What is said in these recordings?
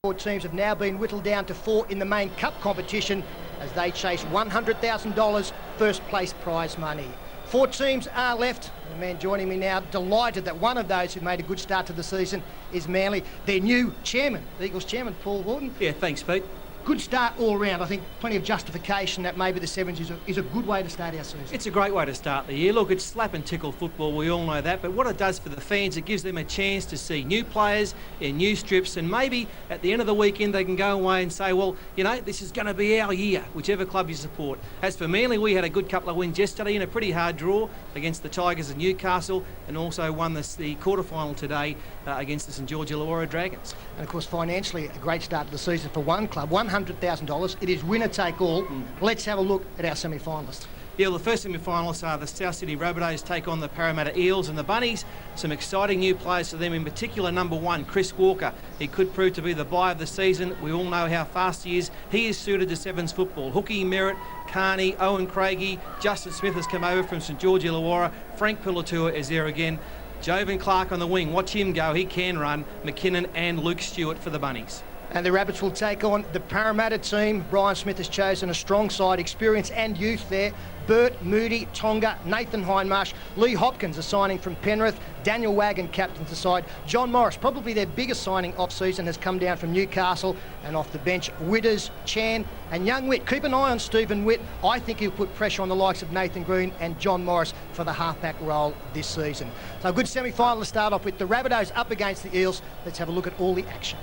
Four teams have now been whittled down to 4 in the main cup competition as they chase $100,000 first place prize money. 4 teams are left. The man joining me now, delighted that one of those who made a good start to the season is Manly, their new chairman, the Eagles chairman, Paul Horton. Yeah, thanks, Pete. Good start all round. I think plenty of justification that maybe the Sevens is a good way to start our season. It's a great way to start the year. Look, it's slap and tickle football, we all know that, but what it does for the fans, it gives them a chance to see new players in new strips, and maybe at the end of the weekend they can go away and say, well, you know, this is going to be our year, whichever club you support. As for Manly, we had a good couple of wins yesterday in a pretty hard draw against the Tigers of Newcastle, and also won the quarter-final today against the St George Illawarra Dragons. And of course, financially, a great start to the season for one club, $100,000. It is winner take all. Let's have a look at our semi-finalists. Yeah, well, the first semi-finalists are the South Sydney Rabbitohs take on the Parramatta Eels and the Bunnies. Some exciting new players for them, in particular number 1, Chris Walker. He could prove to be the buy of the season. We all know how fast he is. He is suited to Sevens football. Hookie, Merritt, Carney, Owen Craigie, Justin Smith has come over from St George Illawarra. Frank Pilatua is there again. Jovan Clark on the wing. Watch him go. He can run. McKinnon and Luke Stewart for the Bunnies. And the Rabbits will take on the Parramatta team. Brian Smith has chosen a strong side, experience and youth there. Burt, Moody, Tonga, Nathan Hindmarsh, Lee Hopkins, a signing from Penrith, Daniel Wagon captains the side. John Morris, probably their biggest signing off-season, has come down from Newcastle, and off the bench, Witters, Chan and young Witt. Keep an eye on Stephen Witt. I think he'll put pressure on the likes of Nathan Green and John Morris for the halfback role this season. So a good semi-final to start off with. The Rabbitohs up against the Eels. Let's have a look at all the action.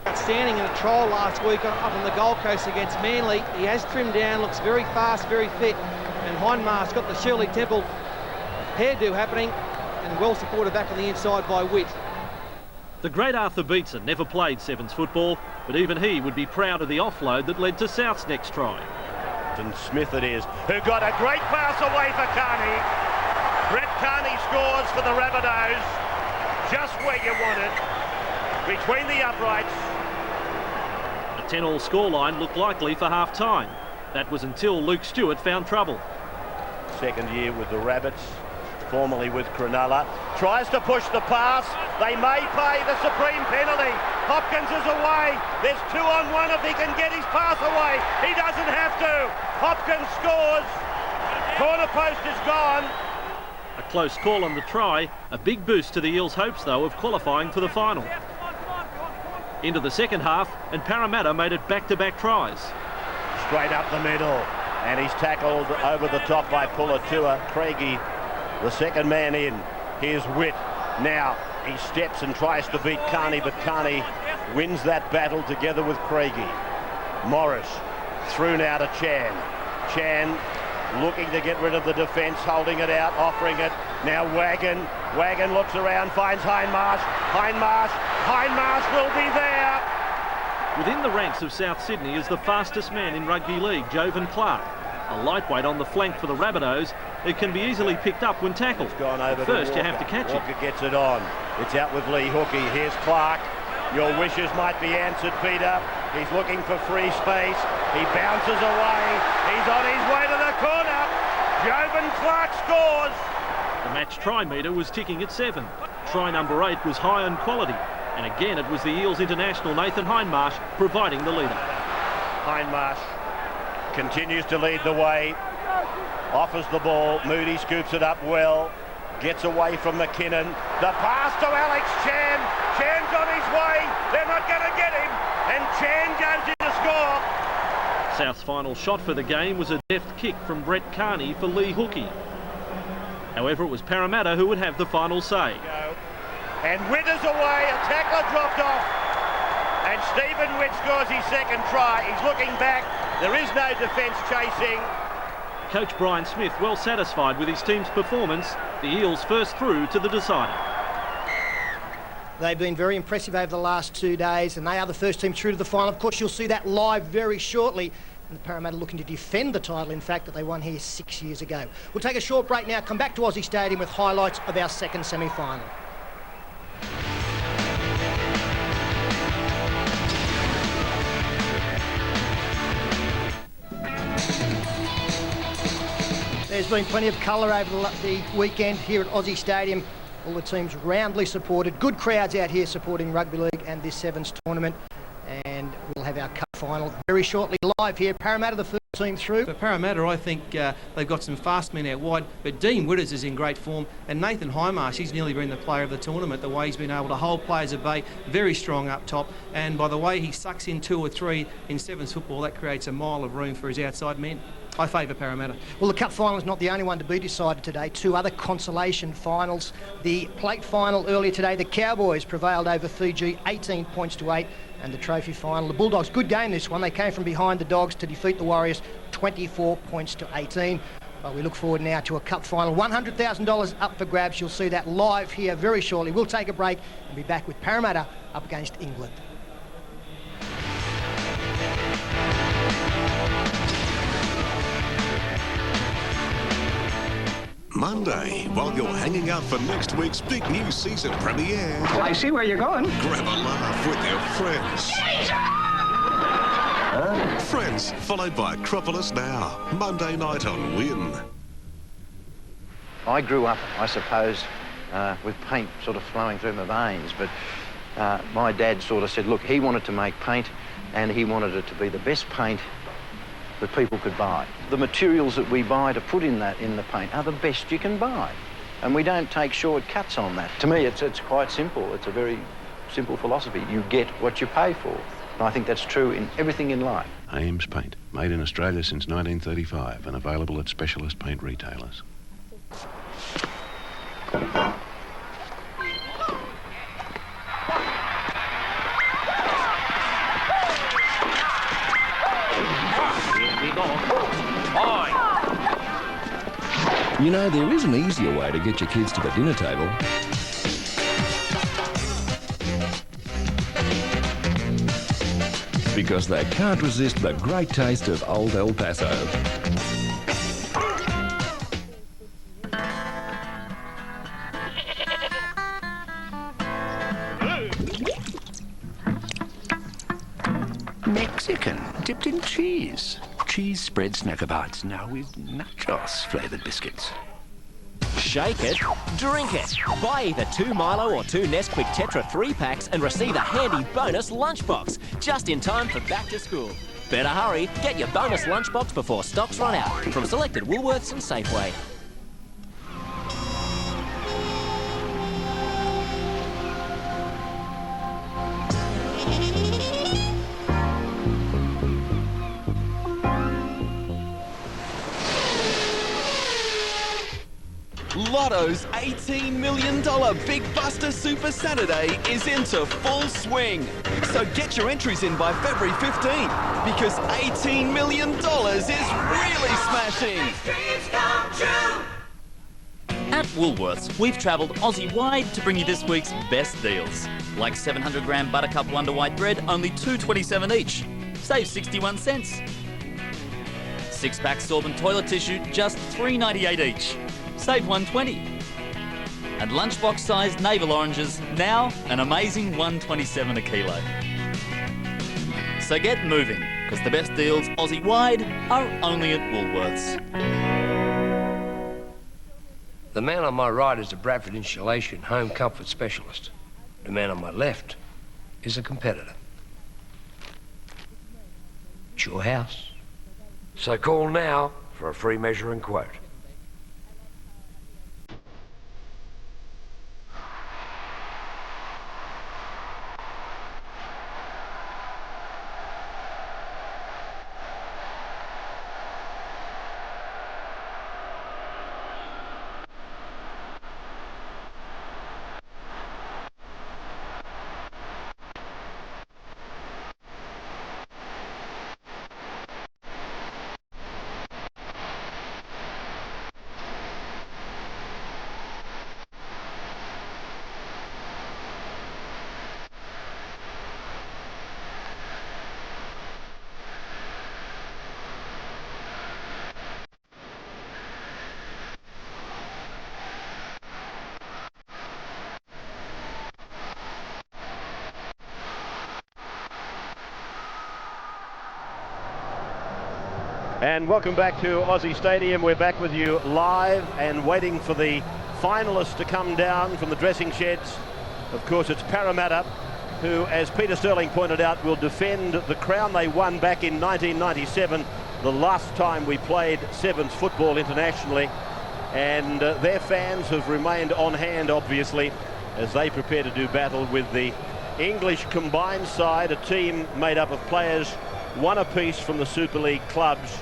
Outstanding in a trial last week up on the Gold Coast against Manly. He has trimmed down, looks very fast, very fit, and Hindmarsh got the Shirley Temple hairdo happening and well supported back on the inside by Witt. The great Arthur Beetson never played Sevens football, but even he would be proud of the offload that led to South's next try. And Smith it is, who got a great pass away for Carney. Brett Carney scores for the Rabbitohs, just where you want it, between the uprights. A 10-all scoreline looked likely for half-time. That was until Luke Stewart found trouble. Second year with the Rabbits, formerly with Cronulla. Tries to push the pass. They may pay the supreme penalty. Hopkins is away. There's 2-on-1 if he can get his pass away. He doesn't have to. Hopkins scores. Corner post is gone. A close call on the try. A big boost to the Eels' hopes, though, of qualifying for the final. Into the second half, and Parramatta made it back-to-back tries. Straight up the middle, and he's tackled over the top by Pilatua. Craigie, the second man in. Here's Witt. Now he steps and tries to beat Carney, but Carney wins that battle together with Craigie. Morris through now to Chan. Chan looking to get rid of the defence, holding it out, offering it. Now Wagon looks around, finds Hindmarsh. Hindmarsh will be there. Within the ranks of South Sydney is the fastest man in rugby league, Jovan Clark. A lightweight on the flank for the Rabbitohs. It can be easily picked up when tackled. It's gone over first, to you have to catch Walker it. Gets it on. It's out with Lee Hookie. Here's Clark. Your wishes might be answered, Peter. He's looking for free space. He bounces away. He's on his way to the corner. Jovan Clark scores. The match try meter was ticking at 7. Try number 8 was high on quality. And again, it was the Eels international Nathan Hindmarsh providing the leader. Hindmarsh continues to lead the way. Offers the ball. Moody scoops it up well. Gets away from McKinnon. The pass to Alex Chan. Chan's on his way. They're not going to get him. And Chan goes in to score. South's final shot for the game was a deft kick from Brett Carney for Lee Hookie. However, it was Parramatta who would have the final say. And Witters away. A tackler dropped off. And Stephen Witt scores his second try. He's looking back. There is no defence chasing. Coach Brian Smith well satisfied with his team's performance. The Eels first through to the decider. They've been very impressive over the last 2 days, and they are the first team through to the final. Of course, you'll see that live very shortly. And the Parramatta looking to defend the title, in fact, that they won here 6 years ago. We'll take a short break now, come back to Aussie Stadium with highlights of our second semi-final. There's been plenty of colour over the weekend here at Aussie Stadium. All the teams roundly supported. Good crowds out here supporting rugby league and this Sevens tournament. And we'll have our cup final very shortly live here. Parramatta, the first team through. For Parramatta, I think they've got some fast men out wide, but Dean Witters is in great form, and Nathan Highmarsh, he's nearly been the player of the tournament, the way he's been able to hold players at bay, very strong up top, and by the way he sucks in 2 or 3 in Sevens football, that creates a mile of room for his outside men. I favour Parramatta. Well, the cup final is not the only one to be decided today. 2 other consolation finals. The plate final earlier today, the Cowboys prevailed over Fiji 18 points to 8. And the trophy final, the Bulldogs, good game this one. They came from behind the Dogs to defeat the Warriors 24 points to 18. But we look forward now to a cup final. $100,000 up for grabs. You'll see that live here very shortly. We'll take a break and be back with Parramatta up against England. Monday, while you're hanging out for next week's big new season premiere. I see where you're going. Grab a laugh with your friends. Friends, followed by Acropolis Now, Monday night on Win. I grew up, I suppose, with paint sort of flowing through my veins, but my dad sort of said, look, he wanted to make paint and he wanted it to be the best paint that people could buy. The materials that we buy to put in the paint are the best you can buy. And we don't take shortcuts on that. To me, it's quite simple. It's a very simple philosophy. You get what you pay for. And I think that's true in everything in life. Ames Paint, made in Australia since 1935 and available at specialist paint retailers. You know, there is an easier way to get your kids to the dinner table. Because they can't resist the great taste of Old El Paso. Mexican, dipped in cheese. Cheese spread Snacker Bites, now with nachos-flavoured biscuits. Shake it, drink it. Buy either 2 Milo or 2 Nesquik Tetra 3-packs and receive a handy bonus lunchbox, just in time for back to school. Better hurry, get your bonus lunchbox before stocks run out, from selected Woolworths and Safeway. Lotto's $18 million Big Buster Super Saturday is into full swing. So get your entries in by February 15th, because $18 million is really smashing. At Woolworths, we've travelled Aussie-wide to bring you this week's best deals. Like 700-gram Buttercup Wonder White bread, only $2.27 each. Save 61 cents. 6-pack sorbent toilet tissue, just $3.98 each. Save $1.20. And lunchbox-sized navel oranges, now an amazing $1.27 a kilo. So get moving, because the best deals Aussie-wide are only at Woolworths. The man on my right is a Bradford Insulation home comfort specialist. The man on my left is a competitor. It's your house. So call now for a free measure and quote. And welcome back to Aussie Stadium. We're back with you live and waiting for the finalists to come down from the dressing sheds. Of course, it's Parramatta, who, as Peter Sterling pointed out, will defend the crown they won back in 1997, the last time we played Sevens football internationally. And their fans have remained on hand, obviously, as they prepare to do battle with the English combined side, a team made up of players one apiece from the Super League clubs.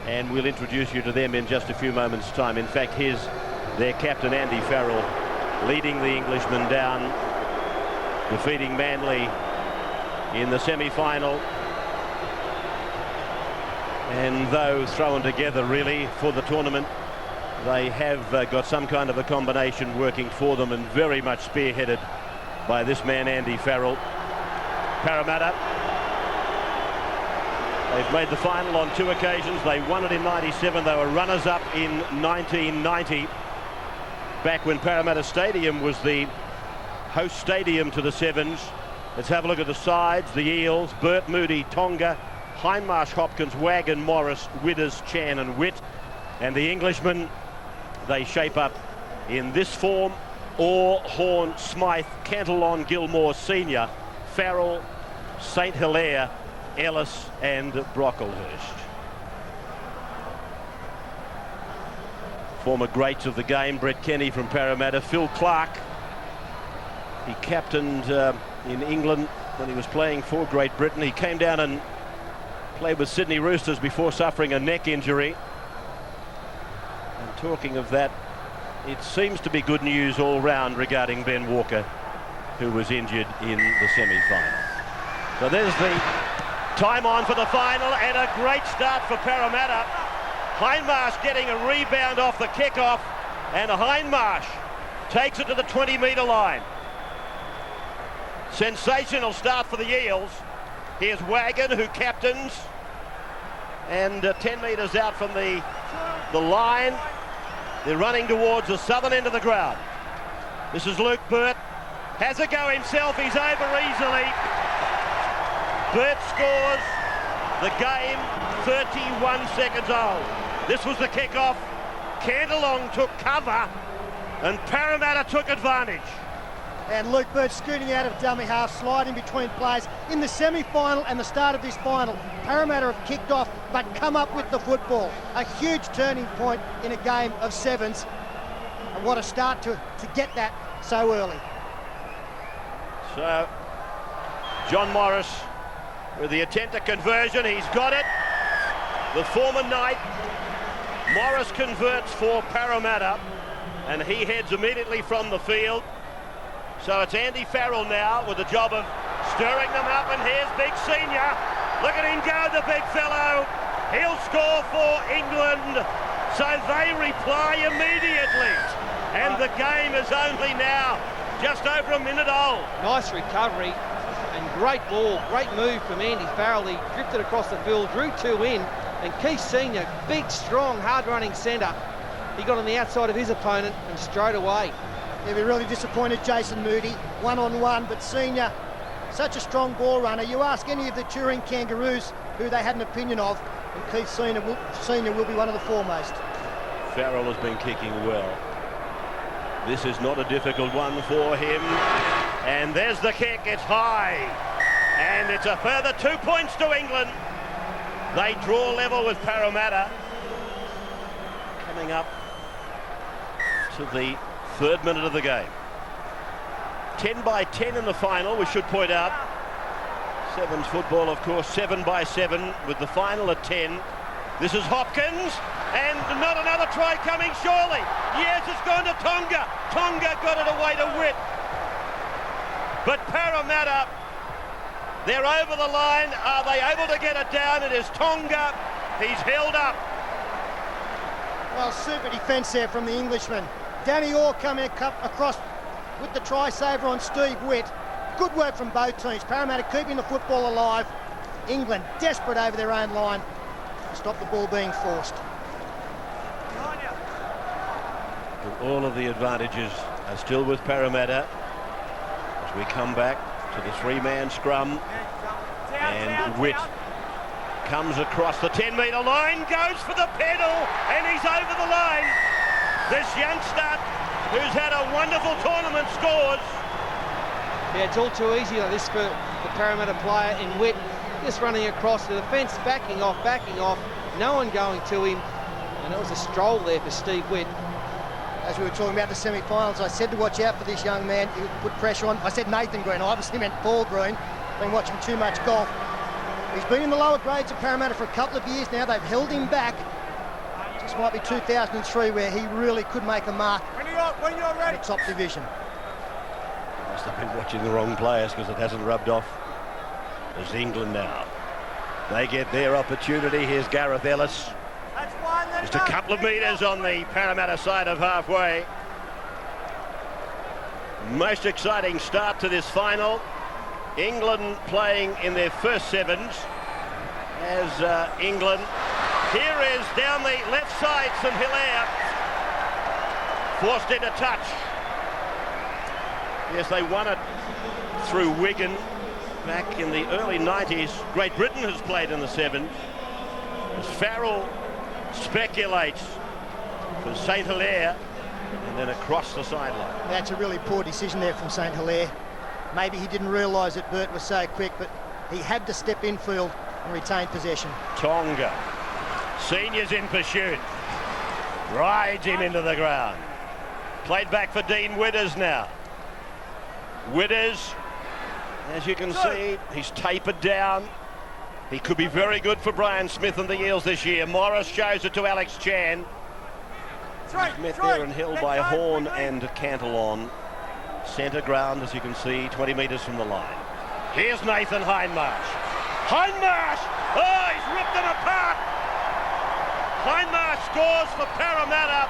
And we'll introduce you to them in just a few moments' time. In fact, here's their captain, Andy Farrell, leading the Englishmen down, defeating Manly in the semi-final. And though thrown together really for the tournament, they have got some kind of a combination working for them, and very much spearheaded by this man, Andy Farrell. Parramatta, they've made the final on 2 occasions. They won it in 97. They were runners-up in 1990, back when Parramatta Stadium was the host stadium to the Sevens. Let's have a look at the sides. The Eels: Burt, Moody, Tonga, Hindmarsh, Hopkins, Wagon, Morris, Withers, Chan and Witt. And the Englishmen, they shape up in this form: Orr, Horn, Smythe, Cantillon, Gilmore Senior, Farrell, St Hilaire, Ellis and Brocklehurst. Former greats of the game: Brett Kenny from Parramatta, Phil Clark. He captained in England when he was playing for Great Britain. He came down and played with Sydney Roosters before suffering a neck injury. And talking of that, it seems to be good news all round regarding Ben Walker, who was injured in the semi-final. So there's the time on for the final, and a great start for Parramatta. Hindmarsh getting a rebound off the kickoff, and Hindmarsh takes it to the 20-metre line. Sensational start for the Eels. Here's Wagon, who captains, and 10 metres out from the line. They're running towards the southern end of the ground. This is Luke Burt. Has a go himself. He's over easily. Burt scores. The game 31 seconds old. This was the kickoff. Cantillon took cover and Parramatta took advantage. And Luke Burt scooting out of dummy half, sliding between players. In the semi-final and the start of this final, Parramatta have kicked off but come up with the football. A huge turning point in a game of sevens. And what a start to get that so early. So, John Morris with the attempt at conversion. He's got it. The former Knight. Morris converts for Parramatta, and he heads immediately from the field. So it's Andy Farrell now with the job of stirring them up, and here's Big Senior. Look at him go, the big fellow. He'll score for England. So they reply immediately. And the game is only now just over a minute old. Nice recovery and great ball, great move from Andy Farrell. He drifted across the field, drew 2 in, and Keith Senior, big, strong, hard-running centre, he got on the outside of his opponent and straight away. He'll be really disappointed, Jason Moody, one-on-one, but Senior, such a strong ball runner. You ask any of the touring Kangaroos who they had an opinion of, and Keith Senior will be one of the foremost. Farrell has been kicking well. This is not a difficult one for him. And there's the kick, it's high. And it's a further 2 points to England. They draw level with Parramatta. Coming up to the 3rd minute of the game. 10-10 in the final, we should point out. Sevens football, of course, 7-7 with the final at 10. This is Hopkins, and not another try coming, surely. Yes, it's gone to Tonga. Tonga got it away to Witt. But Parramatta, they're over the line. Are they able to get it down? It is Tonga. He's held up. Well, super defence there from the Englishman. Danny Orr coming across with the try saver on Steve Witt. Good work from both teams. Parramatta keeping the football alive. England desperate over their own line to stop the ball being forced. And all of the advantages are still with Parramatta as we come back to the 3-man scrum. And Witt comes across the 10-metre line, goes for the pedal, and he's over the line. This youngster who's had a wonderful tournament, scores. Yeah, it's all too easy like this for the Parramatta player in Witt. Just running across the defence, backing off, no one going to him. And it was a stroll there for Steve Witt. As we were talking about the semi-finals, I said to watch out for this young man. He put pressure on. I said Nathan Green. I obviously meant Paul Green. Been watching too much golf. He's been in the lower grades of Parramatta for a couple of years now. They've held him back. Just might be 2003 where he really could make a mark when you're ready. In the top division. Must have been watching the wrong players because it hasn't rubbed off. There's England now. They get their opportunity. Here's Gareth Ellis. Just a couple of metres on the Parramatta side of halfway. Most exciting start to this final. England playing in their first sevens as England. Here is down the left side, St Hilaire. Forced into touch. Yes, they won it through Wigan back in the early 90s. Great Britain has played in the sevens. As Farrell speculates for St Hilaire and then across the sideline. That's a really poor decision there from St Hilaire. Maybe he didn't realise that Burt was so quick, but he had to step infield and retain possession. Tonga, seniors in pursuit, rides him into the ground. Played back for Dean Widders now. Widders, as you can see, he's tapered down. He could be very good for Brian Smith and the Eels this year. Morris shows it to Alex Chan. He's met there and held by Horn and Cantillon. Centre ground, as you can see, 20 metres from the line. Here's Nathan Hindmarsh. Hindmarsh! Oh, he's ripped them apart! Hindmarsh scores for Parramatta.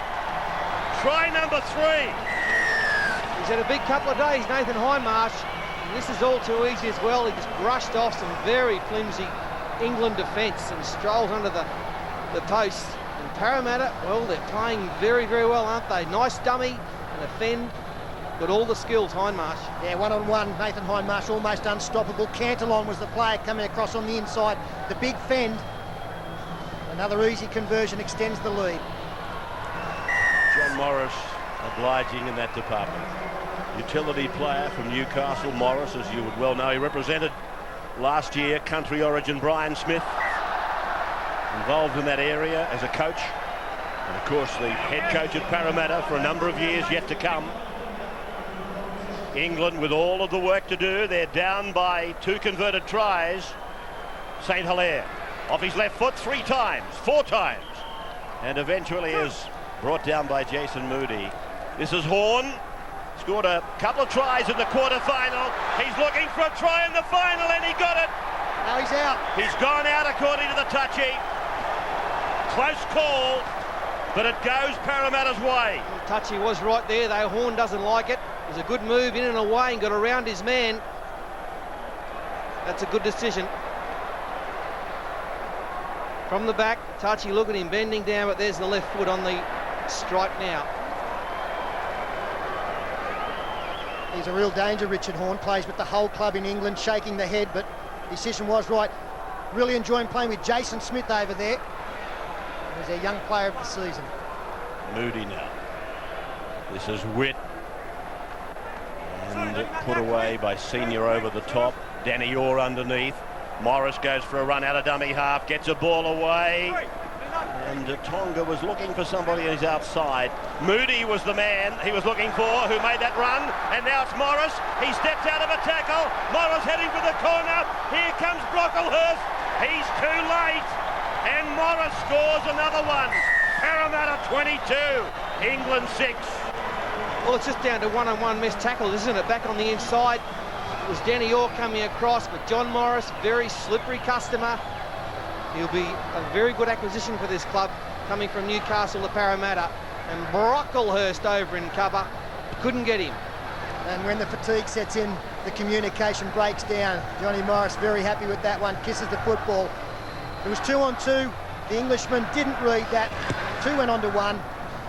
Try number 3. He's had a big couple of days, Nathan Hindmarsh. And this is all too easy as well. He just brushed off some very flimsy England defence and strolls under the posts. And Parramatta, well, they're playing very, very well, aren't they? Nice dummy and a fend. Got all the skills, Hindmarsh. Yeah, one-on-one, Nathan Hindmarsh almost unstoppable. Cantillon was the player coming across on the inside. The big fend. Another easy conversion extends the lead. John Morris obliging in that department. Utility player from Newcastle, Morris, as you would well know. He represented last year country origin Brian Smith. Involved in that area as a coach. And of course the head coach at Parramatta for a number of years yet to come. England with all of the work to do. They're down by 2 converted tries. St Hilaire off his left foot 3 times, 4 times. And eventually is brought down by Jason Moody. This is Horn. Scored a couple of tries in the quarter-final. He's looking for a try in the final and he got it. Now he's out. He's gone out according to the touchy. Close call, but it goes Parramatta's way. Touchy was right there though. Horn doesn't like it. It was a good move in and away and got around his man. That's a good decision. From the back, Touchy, look at him bending down, but there's the left foot on the strike now. He's a real danger, Richard Horn. Plays with the whole club in England, shaking the head, but decision was right. Really enjoying playing with Jason Smith over there. He's their young player of the season. Moody now. This is Witt. And put away by Senior over the top. Danny Orr underneath. Morris goes for a run out of dummy half, gets a ball away. And Tonga was looking for somebody on his outside. Moody was the man he was looking for, who made that run. And now it's Morris. He steps out of a tackle. Morris heading for the corner. Here comes Brocklehurst. He's too late. And Morris scores another one. Parramatta 22, England 6. Well, it's just down to one-on-one missed tackles, isn't it? Back on the inside. It was Danny Orr coming across, but John Morris, very slippery customer. He'll be a very good acquisition for this club, coming from Newcastle to Parramatta. And Brocklehurst over in cover. Couldn't get him. And when the fatigue sets in, the communication breaks down. Johnny Morris very happy with that one, kisses the football. It was 2-on-2. The Englishman didn't read that. 2 went on to 1,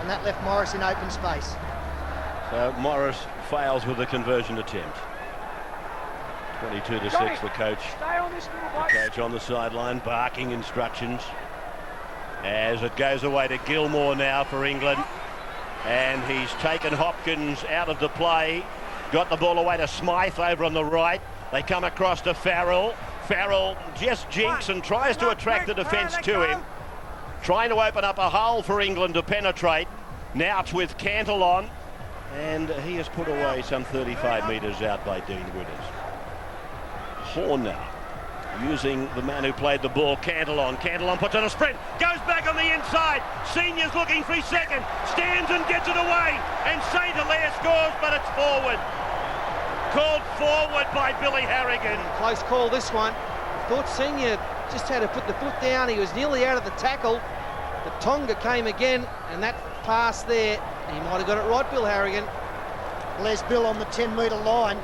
and that left Morris in open space. So Morris fails with the conversion attempt. 22-6, the coach. The coach on the sideline, barking instructions. As it goes away to Gilmore now for England. And he's taken Hopkins out of the play. Got the ball away to Smythe over on the right. They come across to Farrell. Farrell just jinks and tries to attract the defence to him. Trying to open up a hole for England to penetrate. Now it's with Cantillon. And he has put away some 35 metres out by Dean Widders. Horn now, using the man who played the ball, Cantillon. Cantillon puts on a sprint, goes back on the inside. Senior's looking for his second, stands and gets it away. And St. Hilaire scores, but it's forward. Called forward by Billy Harrigan. Close call this one. Thought Senior just had to put the foot down. He was nearly out of the tackle. But Tonga came again, and that pass there, he might have got it right, Bill Harrigan. Les Bill on the 10-metre line.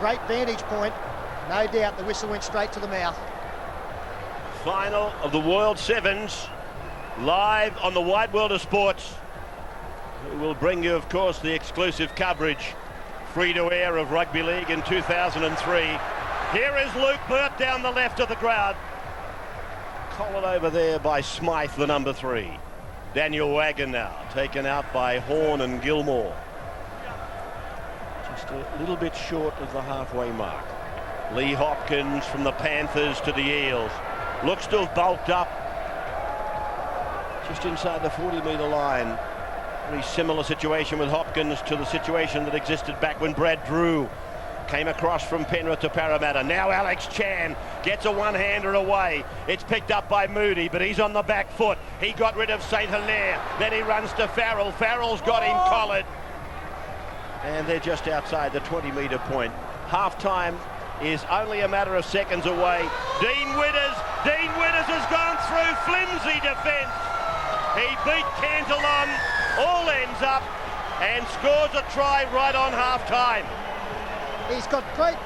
Great vantage point. No doubt the whistle went straight to the mouth. Final of the World Sevens, live on the Wide World of Sports. We will bring you, of course, the exclusive coverage, free-to-air of rugby league in 2003. Here is Luke Burt down the left of the crowd. Collared over there by Smythe, the number 3. Daniel Wagon now, taken out by Horn and Gilmore. Just a little bit short of the halfway mark. Lee Hopkins from the Panthers to the Eels. Looks to have bulked up just inside the 40-metre line. Very similar situation with Hopkins to the situation that existed back when Brad Drew came across from Penrith to Parramatta. Now Alex Chan gets a one-hander away. It's picked up by Moody, but he's on the back foot. He got rid of St. Hilaire. Then he runs to Farrell. Farrell's got him collared. And they're just outside the 20-metre point. Half-time is only a matter of seconds away. Dean Widders has gone through flimsy defence. He beat Cantillon, all ends up, and scores a try right on half-time. He's got great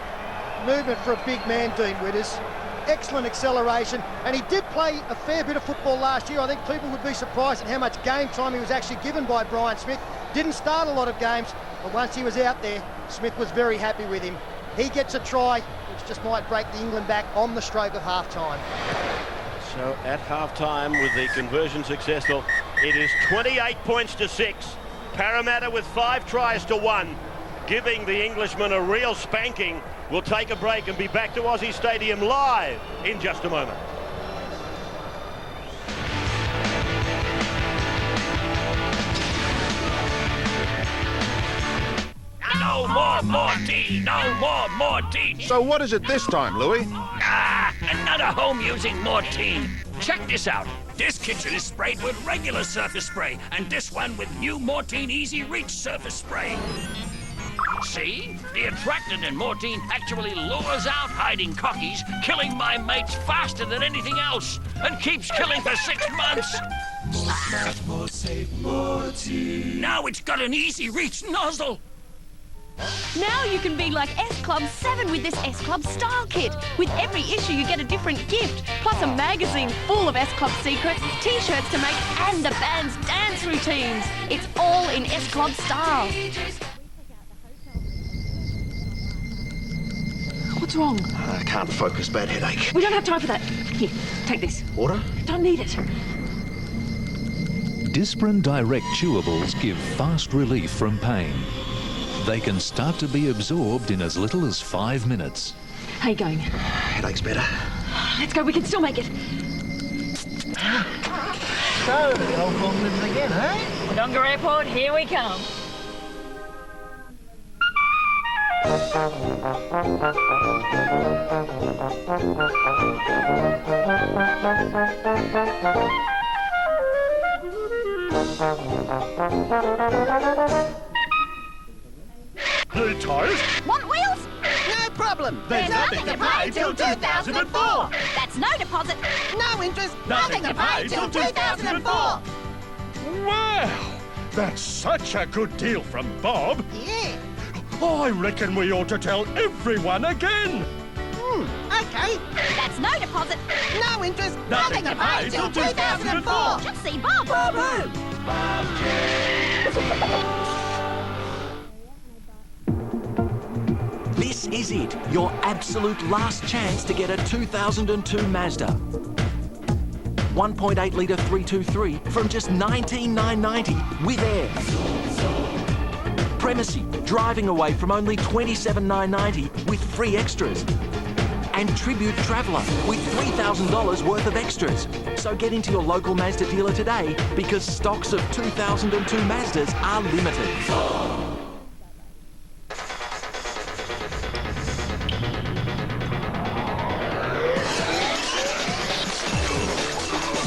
movement for a big man, Dean Widders. Excellent acceleration, and he did play a fair bit of football last year. I think people would be surprised at how much game time he was actually given by Brian Smith. Didn't start a lot of games, but once he was out there, Smith was very happy with him. He gets a try, which just might break the England back on the stroke of half-time. So at half-time, with the conversion successful, it is 28 points to 6. Parramatta with 5 tries to 1. Giving the Englishman a real spanking. We'll take a break and be back to Aussie Stadium live in just a moment. No more Mortein! No more Mortein! So what is it this time, Louis? Another home using Mortein. Check this out. This kitchen is sprayed with regular surface spray, and this one with new Mortein Easy Reach surface spray. See? The attractant in Mortein actually lures out hiding cockies, killing my mates faster than anything else, and keeps killing for 6 months. More smart, more safe, Mortein. Now it's got an Easy Reach nozzle. Now you can be like S Club 7 with this S Club Style Kit. With every issue you get a different gift, plus a magazine full of S Club secrets, T-shirts to make, and the band's dance routines. It's all in S Club style. What's wrong? I can't focus, bad headache. We don't have time for that. Here, take this. Water? Don't need it. Disprin Direct chewables give fast relief from pain. They can start to be absorbed in as little as 5 minutes. How you going? Headache's better. Let's go, we can still make it. So, the old long living again, eh? Wodonga Airport, here we come. New tyres? Want wheels? No problem. There's nothing to pay till 2004. That's no deposit. No interest. Nothing to pay till 2004. Wow! That's such a good deal from Bob. Yeah. I reckon we ought to tell everyone again. Okay. That's no deposit. No interest. Nothing to pay till 2004. Just see Bob. This is it, your absolute last chance to get a 2002 Mazda. 1.8 litre 323 from just $19,990 with air. Primacy, driving away from only $27,990 with free extras. And Tribute Traveller with $3,000 worth of extras. So get into your local Mazda dealer today because stocks of 2002 Mazdas are limited.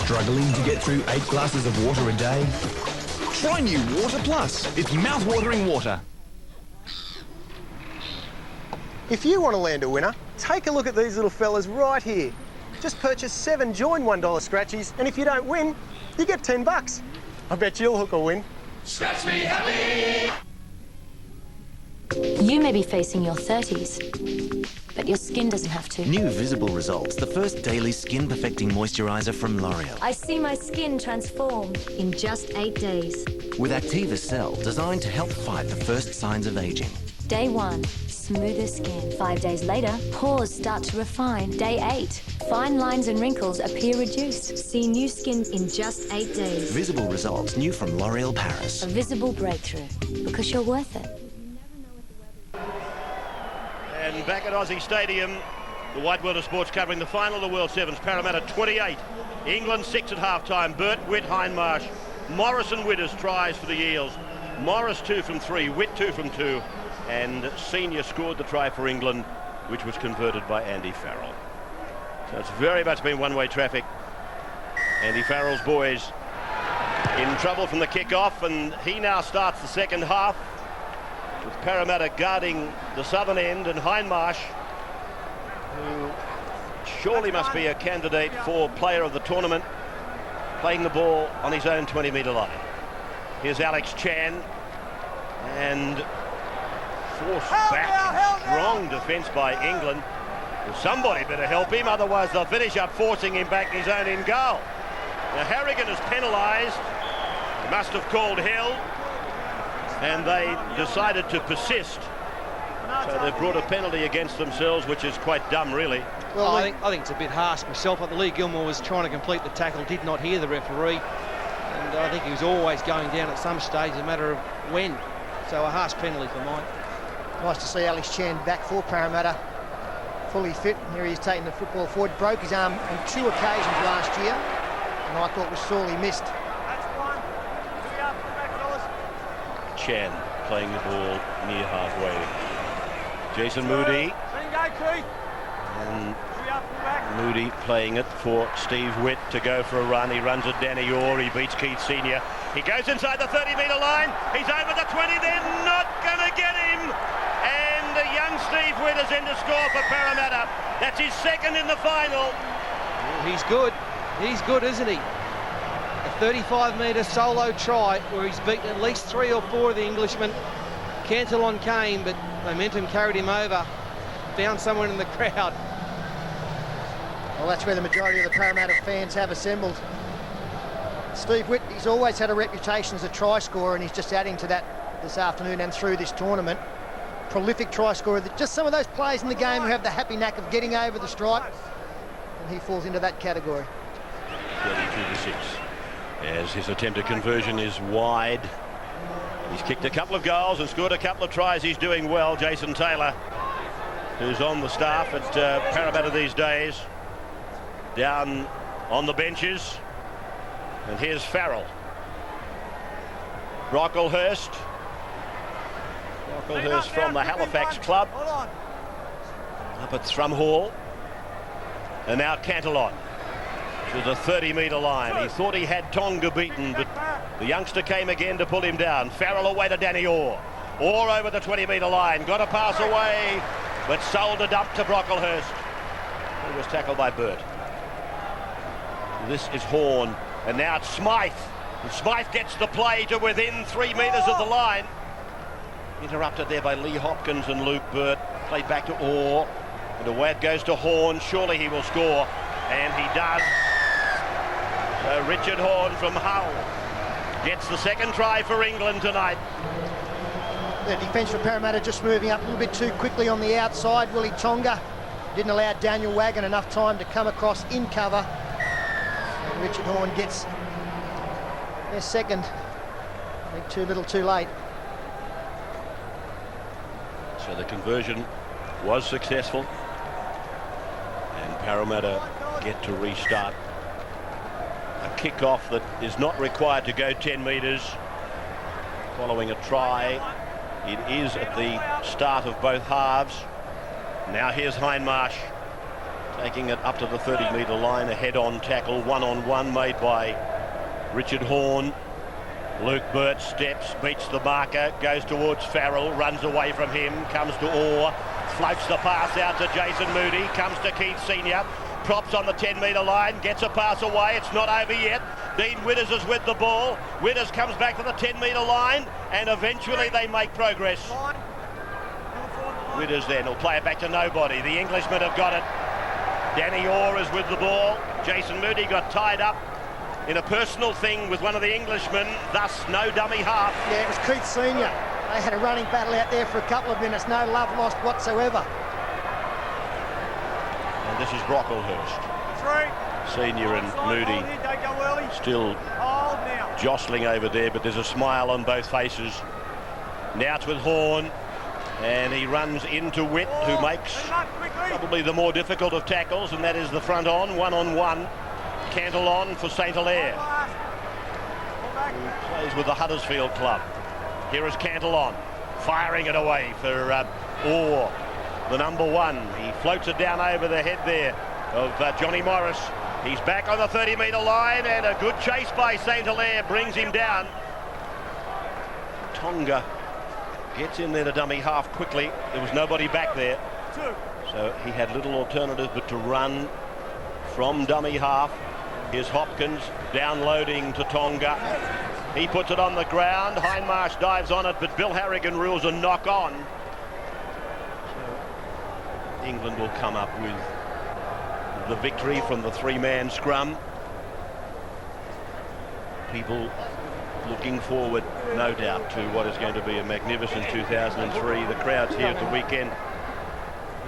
Struggling to get through 8 glasses of water a day? Try new Water Plus. It's mouth-watering water. If you want to land a winner, take a look at these little fellas right here. Just purchase 7 join $1 scratchies, and if you don't win, you get $10. I bet you'll hook a win. Scratch me happy! You may be facing your 30s, but your skin doesn't have to. New Visible Results, the first daily skin-perfecting moisturiser from L'Oreal. I see my skin transform in just 8 days. With Activa Cell, designed to help fight the first signs of aging. Day 1, smoother skin. 5 days later, pores start to refine. Day 8, fine lines and wrinkles appear reduced. See new skin in just 8 days. Visible Results, new from L'Oreal Paris. A visible breakthrough, because you're worth it. And back at Aussie Stadium, the White World of Sports covering the final of the World Sevens. Parramatta 28, England 6 at half-time. Burt, Witt, Hindmarsh, Morris and Witters tries for the Eels. Morris 2 from 3, Witt 2 from 2, and Senior scored the try for England, which was converted by Andy Farrell. So it's very much been one-way traffic. Andy Farrell's boys in trouble from the kick-off, and he now starts the second half, with Parramatta guarding the southern end, and Hindmarsh, who surely must be a candidate for player of the tournament, playing the ball on his own 20-metre line. Here's Alex Chan, and forced back. Strong defence by England. Well, somebody better help him, otherwise they'll finish up forcing him back his own in goal. Now Harrigan is penalised. He must have called hell, and they decided to persist. So they've brought a penalty against themselves, which is quite dumb, really. Well, I think it's a bit harsh myself. But Lee Gilmore was trying to complete the tackle, did not hear the referee, and I think he was always going down at some stage, a matter of when. So a harsh penalty for Mike. Nice to see Alex Chan back for Parramatta, fully fit. Here he is taking the football forward. Broke his arm on 2 occasions last year, and I thought was sorely missed. Chan playing the ball near halfway. Jason Moody. And Moody playing it for Steve Witt to go for a run. He runs at Danny Orr. He beats Keith Senior. He goes inside the 30-metre line. He's over the 20. They're not going to get him. And young Steve Witt is in to score for Parramatta. That's his second in the final. He's good. He's good, isn't he? A 35-metre solo try where he's beaten at least 3 or 4 of the Englishmen. Cantillon came, but momentum carried him over. Found someone in the crowd. Well, that's where the majority of the Parramatta fans have assembled. Steve Witt, he's always had a reputation as a try scorer, and he's just adding to that this afternoon and through this tournament. Prolific try scorer, just some of those players in the game who have the happy knack of getting over the stripe, and he falls into that category. 32-6. As his attempted conversion is wide. He's kicked a couple of goals and scored a couple of tries. He's doing well. Jason Taylor, who's on the staff at Parramatta these days, down on the benches. And here's Farrell. Brocklehurst. Brocklehurst from the Halifax club. Up at Thrum Hall. And now Cantillon. Which was a 30-metre line. He thought he had Tonga beaten, but the youngster came again to pull him down. Farrell away to Danny Orr. Orr over the 20-metre line. Got a pass away, but sold it up to Brocklehurst. He was tackled by Burt. This is Horn. And now it's Smythe. And Smythe gets the play to within 3 metres of the line. Interrupted there by Lee Hopkins and Luke Burt. Played back to Orr. And away it goes to Horn. Surely he will score. And he does. So Richard Horn from Hull gets the second try for England tonight. The defence for Parramatta just moving up a little bit too quickly on the outside. Willie Tonga didn't allow Daniel Wagon enough time to come across in cover. And Richard Horne gets their second. I think too little, too late. So the conversion was successful, and Parramatta get to restart. A kick-off that is not required to go 10 metres following a try. It is at the start of both halves. Now here's Hindmarsh taking it up to the 30-metre line, a head-on tackle, one-on-one made by Richard Horne. Luke Burt steps, beats the marker, goes towards Farrell, runs away from him, comes to Orr, floats the pass out to Jason Moody, comes to Keith Senior, props on the 10-metre line, gets a pass away, it's not over yet. Dean Witters is with the ball. Witters comes back to the 10-metre line, and eventually they make progress. Witters then will play it back to nobody. The Englishmen have got it. Danny Orr is with the ball. Jason Moody got tied up in a personal thing with one of the Englishmen, thus no dummy half. Yeah, it was Keith Senior. They had a running battle out there for a couple of minutes, no love lost whatsoever. And this is Brocklehurst. Senior and Moody still jostling over there, but there's a smile on both faces. Now it's with Horne, and he runs into Witt, who makes probably the more difficult of tackles, and that is the front one-on-one. Cantillon for St Hilaire, who plays with the Huddersfield club. Here is Cantillon, firing it away for Orr, the number one. He floats it down over the head there of Johnny Morris. He's back on the 30-metre line, and a good chase by St Hilaire brings him down. Tonga gets in there to dummy half quickly. There was nobody back there, so he had little alternative but to run from dummy half. Here's Hopkins downloading to Tonga. He puts it on the ground. Hindmarsh dives on it, but Bill Harrigan rules a knock on. So England will come up with the victory from the three-man scrum. People looking forward, no doubt, to what is going to be a magnificent 2003. The crowds here at the weekend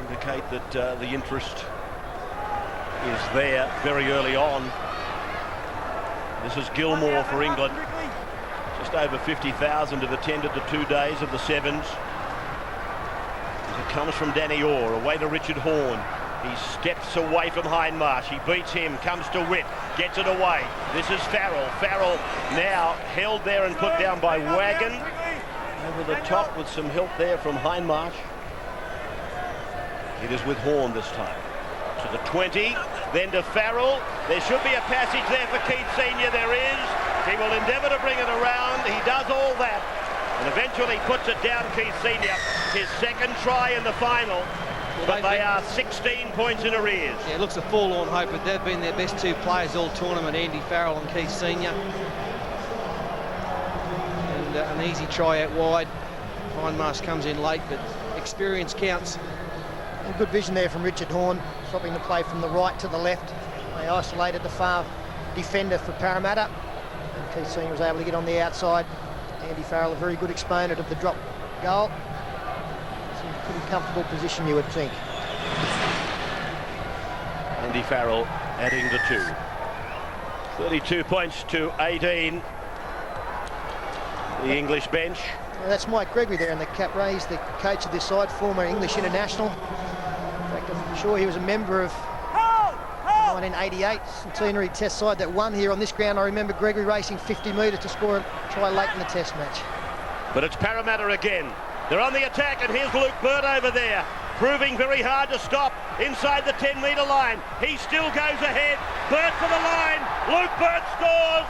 indicate that the interest is there very early on. This is Gilmore for England. Just over 50,000 have attended the 2 days of the Sevens. It comes from Danny Orr, away to Richard Horne. He steps away from Hindmarsh. He beats him, comes to Witt, gets it away. This is Farrell. Farrell now held there and put down by Wagon. Over the top with some help there from Hindmarsh. It is with Horne this time. To the 20, then to Farrell. There should be a passage there for Keith Senior. There is. He will endeavour to bring it around. He does all that and eventually puts it down, Keith Senior. His second try in the final, but they are 16 points in arrears. Yeah, it looks a forlorn hope, but they've been their best two players all tournament, Andy Farrell and Keith Senior. And an easy try out wide. Hindmarsh comes in late, but experience counts. And good vision there from Richard Horne, swapping the play from the right to the left. They isolated the far defender for Parramatta, and Keith Senior was able to get on the outside. Andy Farrell, a very good exponent of the drop goal. It's in a pretty comfortable position, you would think. Andy Farrell adding the 2. 32 points to 18. The English bench. Well, that's Mike Gregory there in the cap raised, the coach of this side, former English international. In fact, I'm sure he was a member of 1988 centenary test side that won here on this ground. I remember Gregory racing 50 metres to score a try late in the test match. But it's Parramatta again. They're on the attack, and here's Luke Burt over there, proving very hard to stop inside the 10-metre line. He still goes ahead. Burt for the line. Luke Burt scores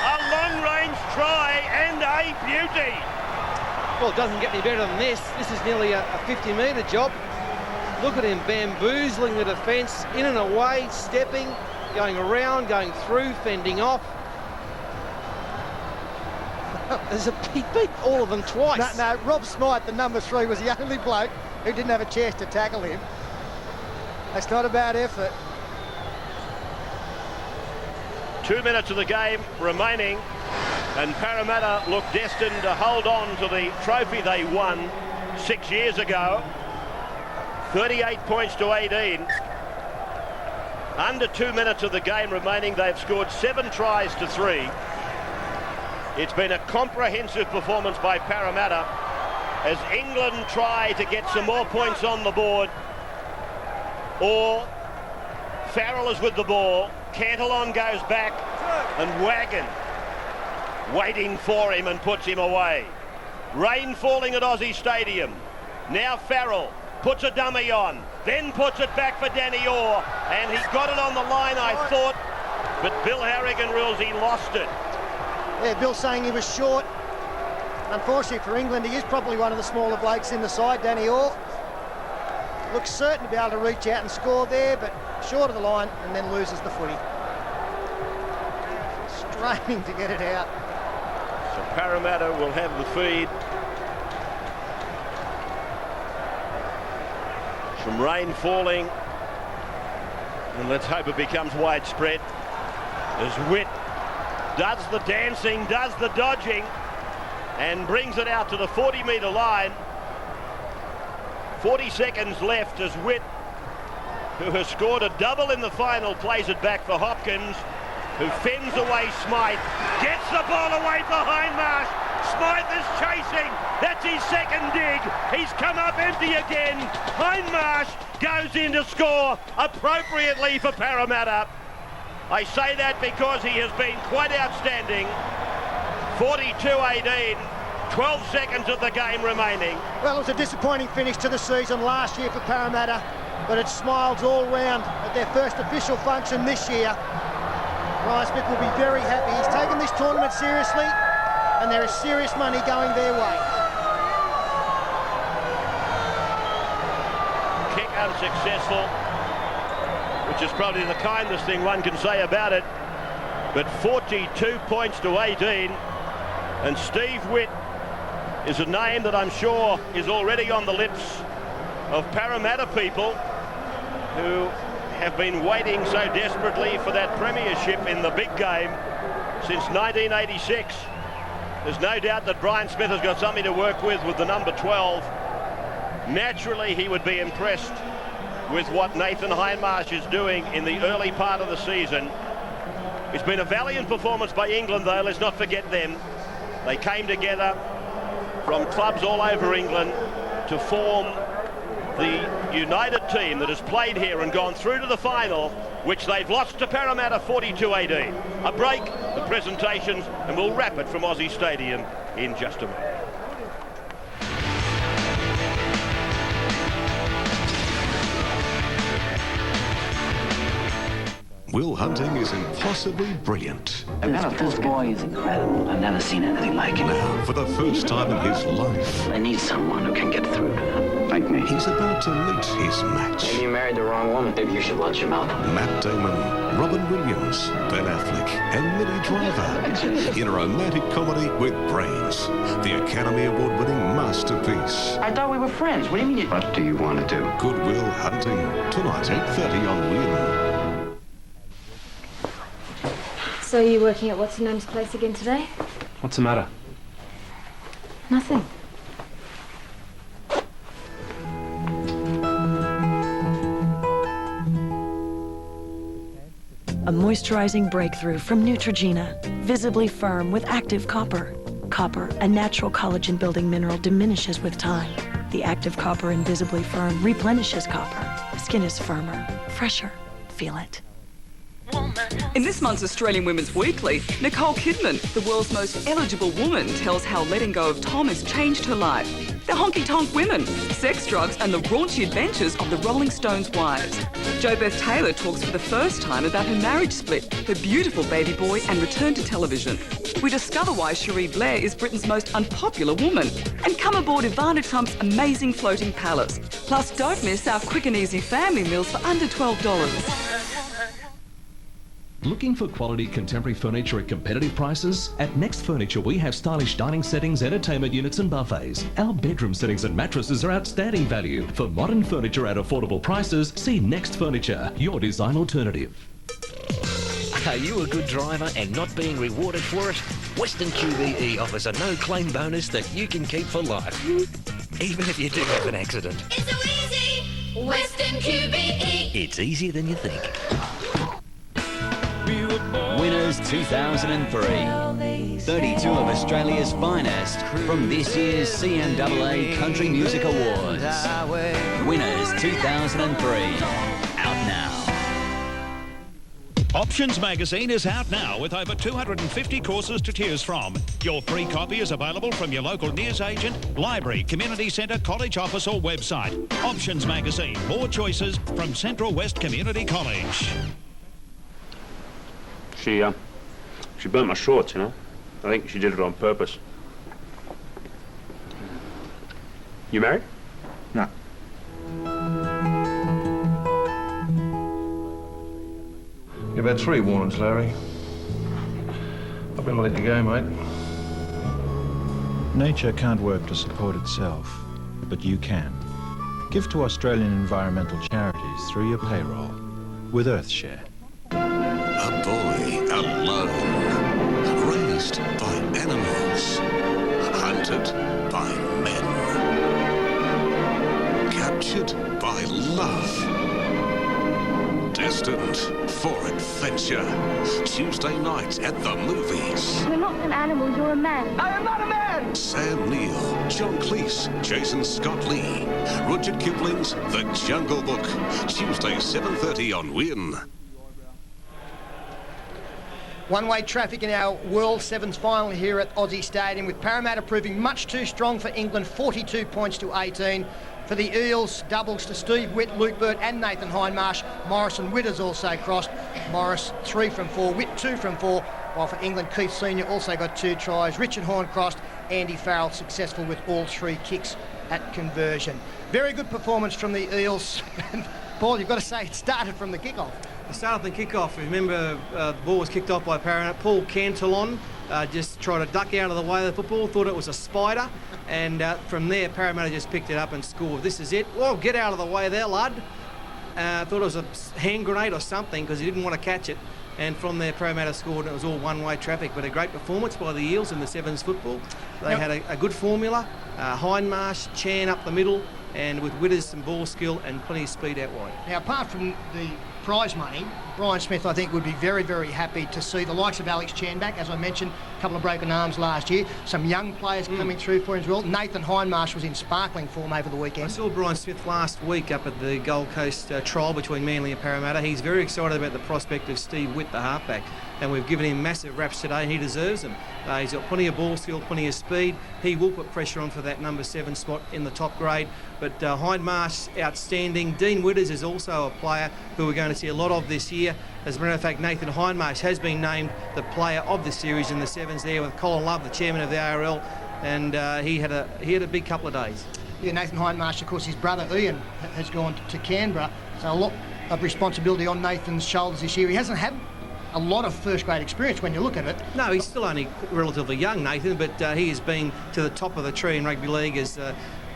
a long-range try and a beauty. Well, it doesn't get any better than this. This is nearly a 50-metre job. Look at him bamboozling the defence, in and away, stepping, going around, going through, fending off. He beat all of them twice. No, Rob Smythe, the number 3, was the only bloke who didn't have a chance to tackle him. That's not a bad effort. 2 minutes of the game remaining, and Parramatta look destined to hold on to the trophy they won 6 years ago. 38 points to 18. Under 2 minutes of the game remaining, they've scored 7 tries to 3. It's been a comprehensive performance by Parramatta as England try to get some more points on the board. Or Farrell is with the ball. Cantillon goes back and Wagon waiting for him and puts him away. Rain falling at Aussie Stadium. Now Farrell puts a dummy on, then puts it back for Danny Orr, and he got it on the line, I thought, but Bill Harrigan rules he lost it. Yeah, Bill saying he was short. Unfortunately for England, he is probably one of the smaller blokes in the side, Danny Orr. Looks certain to be able to reach out and score there, but short of the line and then loses the footy. Straining to get it out. So Parramatta will have the feed. Some rain falling, and let's hope it becomes widespread as Witt does the dancing, does the dodging, and brings it out to the 40-metre line. 40 seconds left as Witt, who has scored a double in the final, plays it back for Hopkins, who fends away Smythe, gets the ball away for Hindmarsh. Smythe is chasing. That's his second dig. He's come up empty again. Hindmarsh goes in to score appropriately for Parramatta. I say that because he has been quite outstanding. 42-18, 12 seconds of the game remaining. Well, it was a disappointing finish to the season last year for Parramatta, but it's smiles all round at their first official function this year. Ryan Smith will be very happy. He's taken this tournament seriously, and there is serious money going their way. Kick unsuccessful, which is probably the kindest thing one can say about it. But 42 points to 18, and Steve Witt is a name that I'm sure is already on the lips of Parramatta people who have been waiting so desperately for that premiership in the big game since 1986. There's no doubt that Brian Smith has got something to work with the number 12. Naturally, he would be impressed with what Nathan Hindmarsh is doing in the early part of the season. It's been a valiant performance by England, though. Let's not forget them. They came together from clubs all over England to form the united team that has played here and gone through to the final, which they've lost to Parramatta 42-18. A break, the presentations, and we'll wrap it from Aussie Stadium in just a moment. Will Hunting is impossibly brilliant. This boy is incredible. I've never seen anything like him. Now, for the first time in his life, I need someone who can get through to them, like me. he's about to meet his match. Maybe you married the wrong woman. Maybe you should watch your mouth. Matt Damon, Robin Williams, Ben Affleck, and Minnie Driver in a romantic comedy with brains. The Academy Award-winning masterpiece. I thought we were friends. What do you mean? What do you want to do? Good Will Hunting, tonight 8:30 on Win. So you're working at what's-her-name's place again today? What's the matter? Nothing. A moisturizing breakthrough from Neutrogena. Visibly firm with active copper. Copper, a natural collagen-building mineral, diminishes with time. The active copper in Visibly Firm replenishes copper. Skin is firmer, fresher. Feel it. In this month's Australian Women's Weekly, Nicole Kidman, the world's most eligible woman, tells how letting go of Tom has changed her life. The honky-tonk women, sex, drugs and the raunchy adventures of the Rolling Stones' wives. Jo Beth Taylor talks for the first time about her marriage split, her beautiful baby boy and return to television. We discover why Cherie Blair is Britain's most unpopular woman. And come aboard Ivana Trump's amazing floating palace. Plus, don't miss our quick and easy family meals for under $12. Looking for quality contemporary furniture at competitive prices? At Next Furniture, we have stylish dining settings, entertainment units and buffets. Our bedroom settings and mattresses are outstanding value. For modern furniture at affordable prices, see Next Furniture, your design alternative. Are you a good driver and not being rewarded for it? Western QBE offers a no-claim bonus that you can keep for life, even if you do have an accident. It's so easy! Western QBE! It's easier than you think. Winners 2003. 32 of Australia's finest from this year's CMAA Country Music Awards. Winners 2003. Out now. Options magazine is out now with over 250 courses to choose from. Your free copy is available from your local newsagent, library, community centre, college office or website. Options magazine, more choices from Central West Community College. She burnt my shorts, you know. I think she did it on purpose. You married? No. You've had 3 warnings, Larry. I've got to let you go, mate. Nature can't work to support itself, but you can. Give to Australian environmental charities through your payroll with Earthshare. A boy alone, raised by animals, hunted by men, captured by love, destined for adventure. Tuesday night at the movies. You're not an animal, you're a man. I am not a man! Sam Neill, John Cleese, Jason Scott Lee, Rudyard Kipling's The Jungle Book. Tuesday, 7:30 on Win. One-way traffic in our World Sevens final here at Aussie Stadium, with Parramatta proving much too strong for England, 42 points to 18. For the Eels, doubles to Steve Witt, Luke Burt and Nathan Hindmarsh. Morris and Witt has also crossed. Morris 3 from 4, Witt 2 from 4. While for England, Keith Senior also got 2 tries. Richard Horn crossed. Andy Farrell successful with all 3 kicks at conversion. Very good performance from the Eels. Paul, you've got to say it started from the kickoff. It started from the kickoff. Remember, the ball was kicked off by Parramatta. Paul Cantillon just tried to duck out of the way of the football, thought it was a spider, and from there Parramatta just picked it up and scored. This is it. Whoa, get out of the way there, lad. Thought it was a hand grenade or something because he didn't want to catch it. And from there, Parramatta scored, and it was all one-way traffic. But a great performance by the Eels in the Sevens football. They had a good formula. Hindmarsh, Chan up the middle, and with Witters some ball skill and plenty of speed out wide. Now, apart from the prize money, Brian Smith, I think, would be very, very happy to see the likes of Alex Chan back. As I mentioned, a couple of broken arms last year. Some young players coming through for him as well. Nathan Hindmarsh was in sparkling form over the weekend. I saw Brian Smith last week up at the Gold Coast trial between Manly and Parramatta. He's very excited about the prospect of Steve Witt, the halfback, and we've given him massive raps today, and he deserves them. He's got plenty of ball skill, plenty of speed. He will put pressure on for that number 7 spot in the top grade. But Hindmarsh, outstanding. Dean Witters is also a player who we're going to see a lot of this year. As a matter of fact, Nathan Hindmarsh has been named the player of the series in the Sevens there with Colin Love, the chairman of the ARL, and he had a big couple of days. Yeah, Nathan Hindmarsh, of course, his brother Ian has gone to Canberra, so a lot of responsibility on Nathan's shoulders this year. He hasn't had a lot of first-grade experience when you look at it. No, he's still only relatively young, Nathan, but he has been to the top of the tree in rugby league as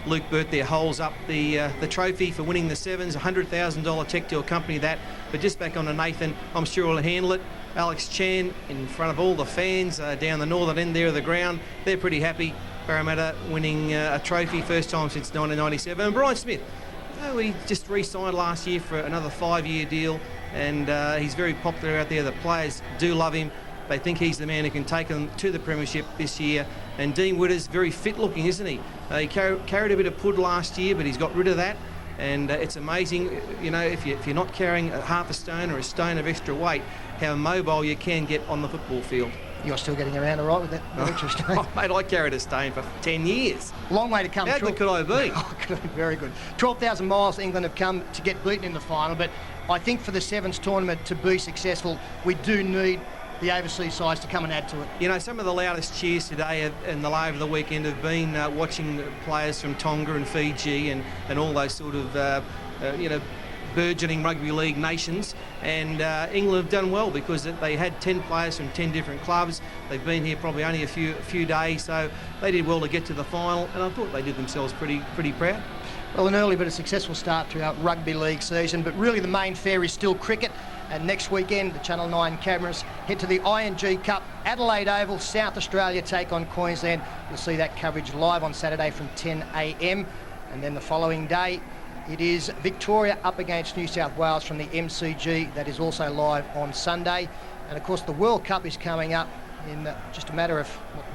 Luke Burt there holds up the trophy for winning the Sevens, $100,000 cheque to accompany that. But just back on to Nathan, I'm sure he'll handle it. Alex Chan in front of all the fans down the northern end there of the ground. They're pretty happy. Parramatta winning a trophy, first time since 1997. And Brian Smith, he just re-signed last year for another 5-year deal, and he's very popular out there. The players do love him. They think he's the man who can take them to the premiership this year. And Dean Witters, very fit looking, isn't he? He carried a bit of pud last year, but he's got rid of that. And it's amazing, you know, if you're not carrying half a stone or a stone of extra weight, how mobile you can get on the football field. You're still getting around all right with that extra stone? Oh, mate, I carried a stone for 10 years. Long way to come. How good could I be? Very good. 12,000 miles England have come to get beaten in the final, but I think for the Sevens tournament to be successful, we do need the overseas sides to come and add to it. You know, some of the loudest cheers today and over the weekend have been watching players from Tonga and Fiji and all those sort of, you know, burgeoning rugby league nations, and England have done well because they had 10 players from 10 different clubs. They've been here probably only a few days, so they did well to get to the final, and I thought they did themselves pretty proud. Well, an early but a successful start to our rugby league season, but really the main fare is still cricket. And next weekend, the Channel 9 cameras head to the ING Cup, Adelaide Oval, South Australia take on Queensland. You'll see that coverage live on Saturday from 10 a.m. And then the following day, it is Victoria up against New South Wales from the MCG. That is also live on Sunday. And of course the World Cup is coming up in just a matter of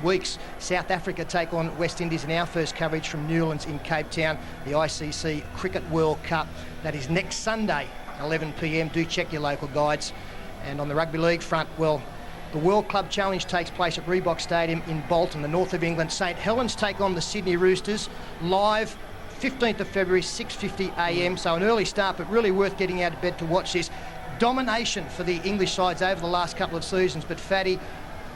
weeks. South Africa take on West Indies in our first coverage from Newlands in Cape Town. The ICC Cricket World Cup, that is next Sunday, 11 p.m. Do check your local guides. And on the rugby league front, well, the World Club Challenge takes place at Reebok Stadium in Bolton, the north of England. St Helens take on the Sydney Roosters live 15th of February, 6:50 a.m. So an early start, but really worth getting out of bed to watch this. Domination for the English sides over the last couple of seasons, but Fatty,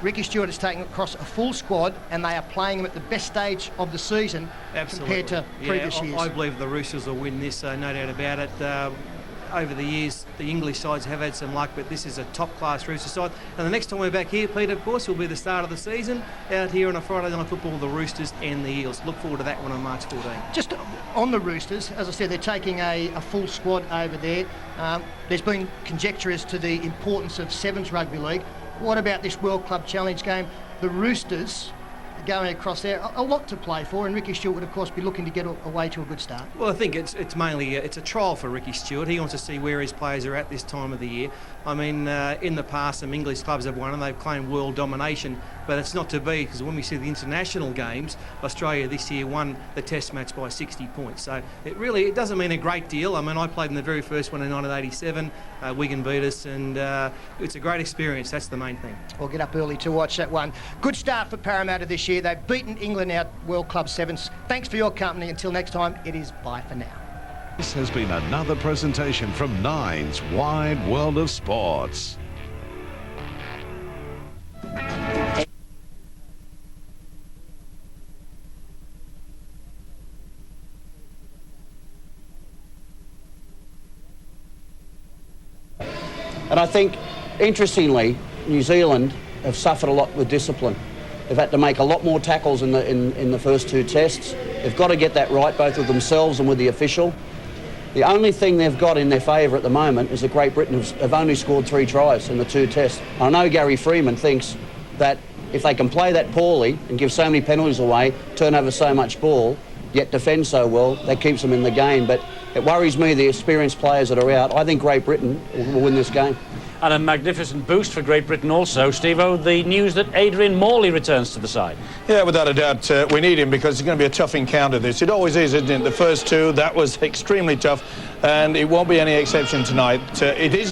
Ricky Stuart has taken across a full squad and they are playing them at the best stage of the season. Absolutely. Compared to previous years. I believe the Roosters will win this, no doubt about it. Over the years, the English sides have had some luck, but this is a top-class Rooster side. And the next time we're back here, Peter, of course, will be the start of the season out here on a Friday night football, the Roosters and the Eels. Look forward to that one on March 14. Just on the Roosters, as I said, they're taking a full squad over there. There's been conjecture as to the importance of Sevens Rugby League. What about this World Club Challenge game? The Roosters going across there, a lot to play for, and Ricky Stuart would of course be looking to get away to a good start. Well, I think it's mainly it's a trial for Ricky Stuart. He wants to see where his players are at this time of the year. I mean, in the past some English clubs have won and they've claimed world domination, but it's not to be, because when we see the international games, Australia this year won the test match by 60 points. So it doesn't mean a great deal. I mean, I played in the very first one in 1987, Wigan beat us, and it's a great experience. That's the main thing. We'll get up early to watch that one. Good start for Parramatta this year. They've beaten England out World Club Sevens. Thanks for your company. Until next time, it is bye for now. This has been another presentation from Nine's Wide World of Sports. And I think, interestingly, New Zealand have suffered a lot with discipline. They've had to make a lot more tackles in the first two tests. They've got to get that right, both with themselves and with the official. The only thing they've got in their favour at the moment is that Great Britain have only scored 3 tries in the 2 tests. I know Gary Freeman thinks that if they can play that poorly and give so many penalties away, turn over so much ball, yet defend so well, that keeps them in the game. But it worries me, the experienced players that are out. I think Great Britain will win this game. And a magnificent boost for Great Britain also, Steve-O, the news that Adrian Morley returns to the side. Yeah, without a doubt, we need him because it's going to be a tough encounter, this. It always is, isn't it? The first 2, that was extremely tough, and it won't be any exception tonight. It is...